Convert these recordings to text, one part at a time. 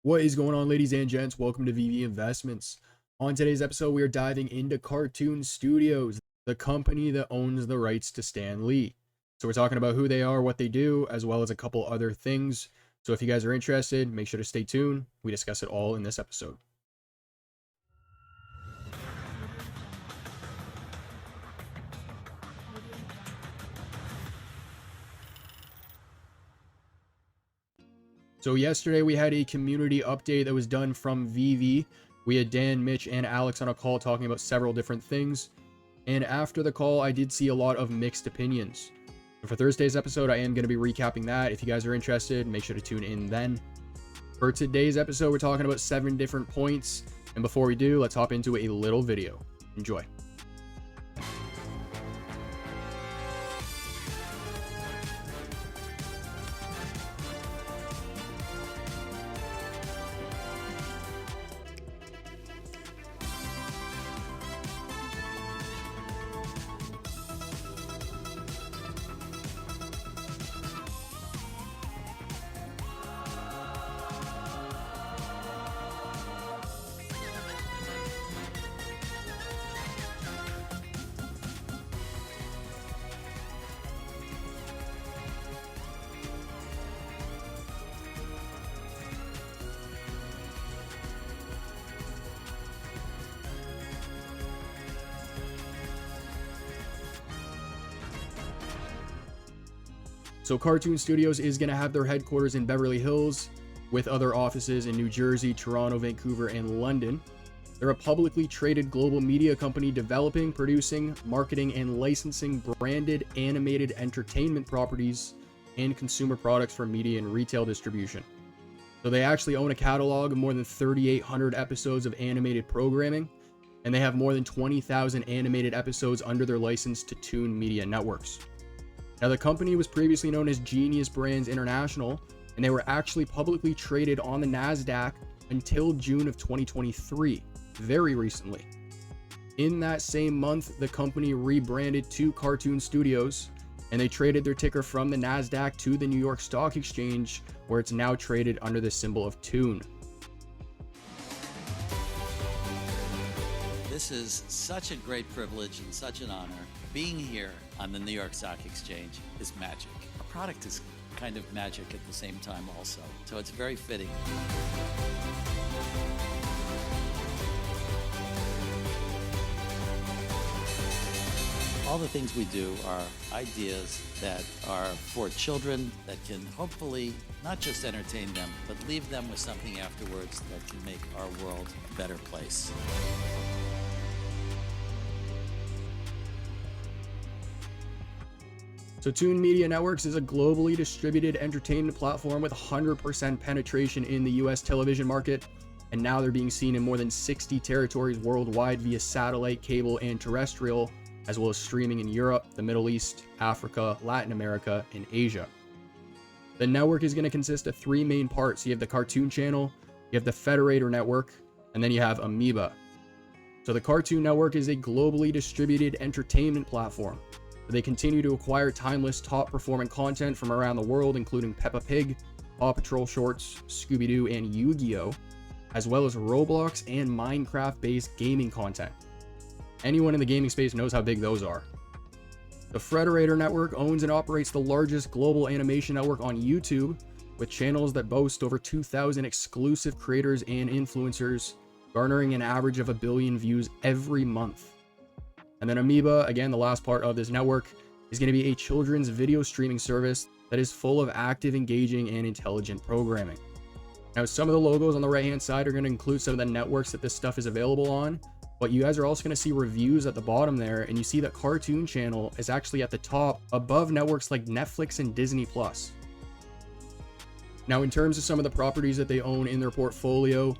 What is going on, ladies and gents? Welcome to VeVe Investments. On today's episode, we are diving into Kartoon Studios, the company that owns the rights to Stan Lee. So we're talking about who they are, what they do, as well as a couple other things. So if you guys are interested, make sure to stay tuned. We discuss it all in this episode. So yesterday we had a community update that was done from VeVe. We had Dan, Mitch, and Alex on a call talking about several different things. And after the call, I did see a lot of mixed opinions. For Thursday's episode, I am going to be recapping that. If you guys are interested, make sure to tune in then. For today's episode, we're talking about 7 different points. And before we do, let's hop into a little video. Enjoy. So Kartoon Studios is going to have their headquarters in Beverly Hills with other offices in New Jersey, Toronto, Vancouver, and London. They're a publicly traded global media company developing, producing, marketing, and licensing branded animated entertainment properties and consumer products for media and retail distribution. So they actually own a catalog of more than 3,800 episodes of animated programming, and they have more than 20,000 animated episodes under their license to Toon Media Networks. Now, the company was previously known as Genius Brands International, and they were actually publicly traded on the NASDAQ until June of 2023, very recently. In that same month, the company rebranded to Kartoon Studios, and they traded their ticker from the NASDAQ to the New York Stock Exchange, where it's now traded under the symbol of Toon. This is such a great privilege and such an honor. Being here on the New York Stock Exchange is magic. Our product is kind of magic at the same time also, so it's very fitting. All the things we do are ideas that are for children that can hopefully not just entertain them, but leave them with something afterwards that can make our world a better place. So Toon Media Networks is a globally distributed entertainment platform with 100% penetration in the US television market, and now they're being seen in more than 60 territories worldwide via satellite, cable, and terrestrial, as well as streaming in Europe, the Middle East, Africa, Latin America, and Asia. The network is going to consist of 3 main parts. You have the Cartoon Channel, you have the Frederator Network, and then you have Ameba. So the Cartoon Network is a globally distributed entertainment platform. They continue to acquire timeless, top-performing content from around the world, including Peppa Pig, Paw Patrol shorts, Scooby-Doo, and Yu-Gi-Oh!, as well as Roblox and Minecraft-based gaming content. Anyone in the gaming space knows how big those are. The Frederator Network owns and operates the largest global animation network on YouTube, with channels that boast over 2,000 exclusive creators and influencers, garnering an average of 1 billion views every month. And then Ameba, again, the last part of this network, is going to be a children's video streaming service that is full of active, engaging, and intelligent programming. Now, some of the logos on the right-hand side are going to include some of the networks that this stuff is available on, but you guys are also going to see reviews at the bottom there, and you see that Cartoon Channel is actually at the top above networks like Netflix and Disney+. Now, in terms of some of the properties that they own in their portfolio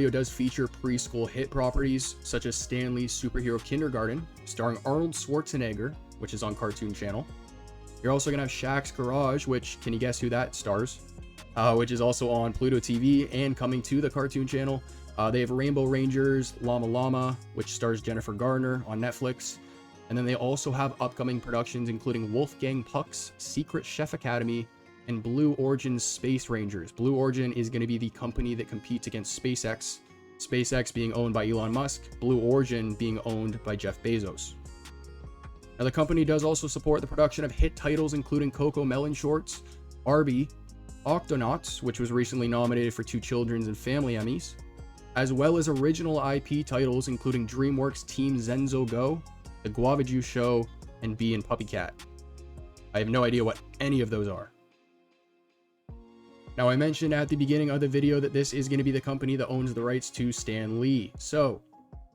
does feature preschool hit properties such as Stan Lee's Superhero Kindergarten, starring Arnold Schwarzenegger, which is on Cartoon Channel. You're also going to have Shaq's Garage, which, can you guess who that stars? Which is also on Pluto TV and coming to the Cartoon Channel. They have Rainbow Rangers, Llama Llama, which stars Jennifer Garner on Netflix. And then they also have upcoming productions including Wolfgang Puck's Secret Chef Academy and Blue Origin's Space Rangers. Blue Origin is going to be the company that competes against SpaceX, SpaceX being owned by Elon Musk, Blue Origin being owned by Jeff Bezos. Now, the company does also support the production of hit titles including Coco Melon Shorts, Barbie, Octonauts, which was recently nominated for 2 Children's and Family Emmys, as well as original IP titles including DreamWorks' Team Zenzo Go, The Guava Juice Show, and Bee and Puppy Cat. I have no idea what any of those are. Now, I mentioned at the beginning of the video that this is going to be the company that owns the rights to Stan Lee. So,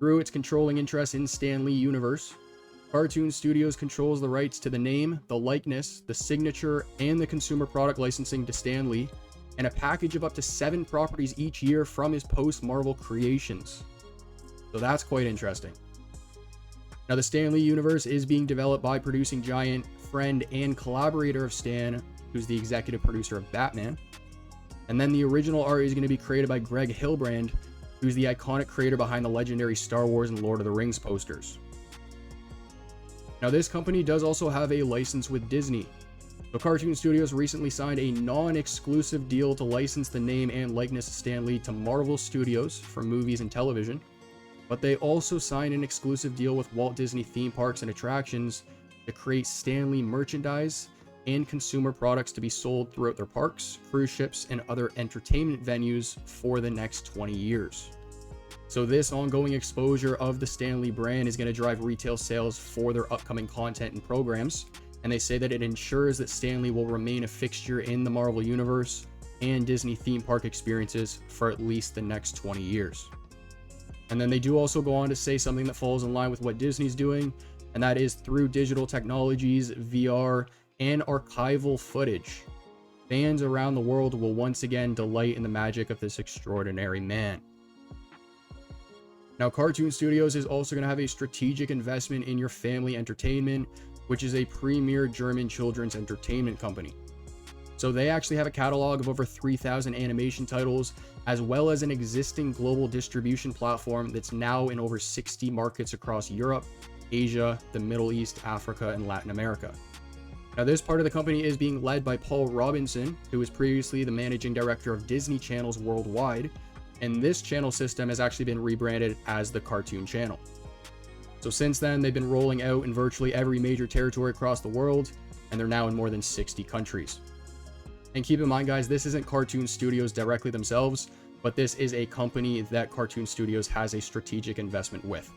through its controlling interest in Stan Lee Universe, Kartoon Studios controls the rights to the name, the likeness, the signature, and the consumer product licensing to Stan Lee, and a package of up to 7 properties each year from his post-Marvel creations. So that's quite interesting. Now, the Stan Lee universe is being developed by producing giant, friend, and collaborator of Stan, who's the executive producer of Batman. And then the original art is going to be created by Greg Hilbrand, who's the iconic creator behind the legendary Star Wars and Lord of the Rings posters. Now, this company does also have a license with Disney. So Kartoon Studios recently signed a non-exclusive deal to license the name and likeness of Stan Lee to Marvel Studios for movies and television. But they also signed an exclusive deal with Walt Disney Theme Parks and Attractions to create Stan Lee merchandise and consumer products to be sold throughout their parks, cruise ships, and other entertainment venues for the next 20 years. So this ongoing exposure of the Stan Lee brand is going to drive retail sales for their upcoming content and programs, and they say that it ensures that Stan Lee will remain a fixture in the Marvel Universe and Disney theme park experiences for at least the next 20 years. And then they do also go on to say something that falls in line with what Disney's doing, and that is through digital technologies, VR, and archival footage, fans around the world will once again delight in the magic of this extraordinary man. Now, Kartoon Studios is also going to have a strategic investment in your family entertainment, which is a premier German children's entertainment company. So they actually have a catalog of over 3,000 animation titles, as well as an existing global distribution platform that's now in over 60 markets across Europe, Asia, the Middle East, Africa, and Latin America. Now, this part of the company is being led by Paul Robinson, who was previously the managing director of Disney Channels worldwide, and this channel system has actually been rebranded as the Cartoon Channel. So since then, they've been rolling out in virtually every major territory across the world, and they're now in more than 60 countries. And keep in mind, guys, this isn't Kartoon Studios directly themselves, but this is a company that Kartoon Studios has a strategic investment with.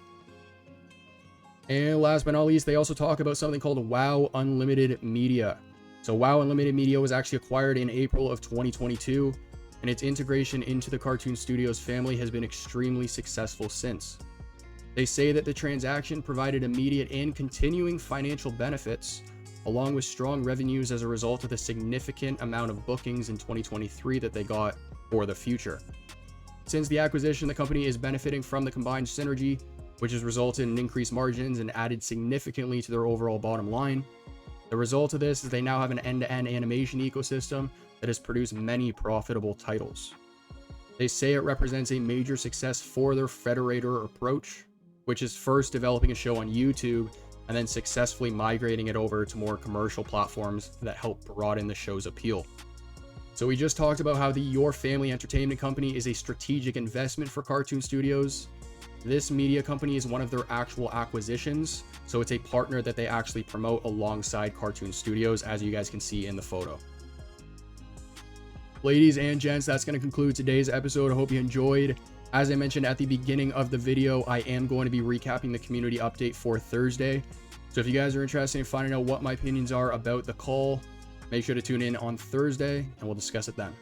And last but not least, they also talk about something called WoW Unlimited Media. So WoW Unlimited Media was actually acquired in April of 2022, and its integration into the Kartoon Studios family has been extremely successful since. They say that the transaction provided immediate and continuing financial benefits, along with strong revenues as a result of the significant amount of bookings in 2023 that they got for the future. Since the acquisition, the company is benefiting from the combined synergy, which has resulted in increased margins and added significantly to their overall bottom line. The result of this is they now have an end-to-end animation ecosystem that has produced many profitable titles. They say it represents a major success for their Frederator approach, which is first developing a show on YouTube and then successfully migrating it over to more commercial platforms that help broaden the show's appeal. So we just talked about how the Your Family Entertainment Company is a strategic investment for Kartoon Studios. This media company is one of their actual acquisitions, so it's a partner that they actually promote alongside Kartoon Studios, as you guys can see in the photo. Ladies and gents, that's going to conclude today's episode. I hope you enjoyed. As I mentioned at the beginning of the video, I am going to be recapping the community update for Thursday. So if you guys are interested in finding out what my opinions are about the call, make sure to tune in on Thursday and we'll discuss it then.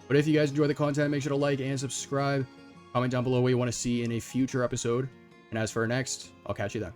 But if you guys enjoy the content, make sure to like and subscribe. Comment down below what you want to see in a future episode. And as for our next, I'll catch you then.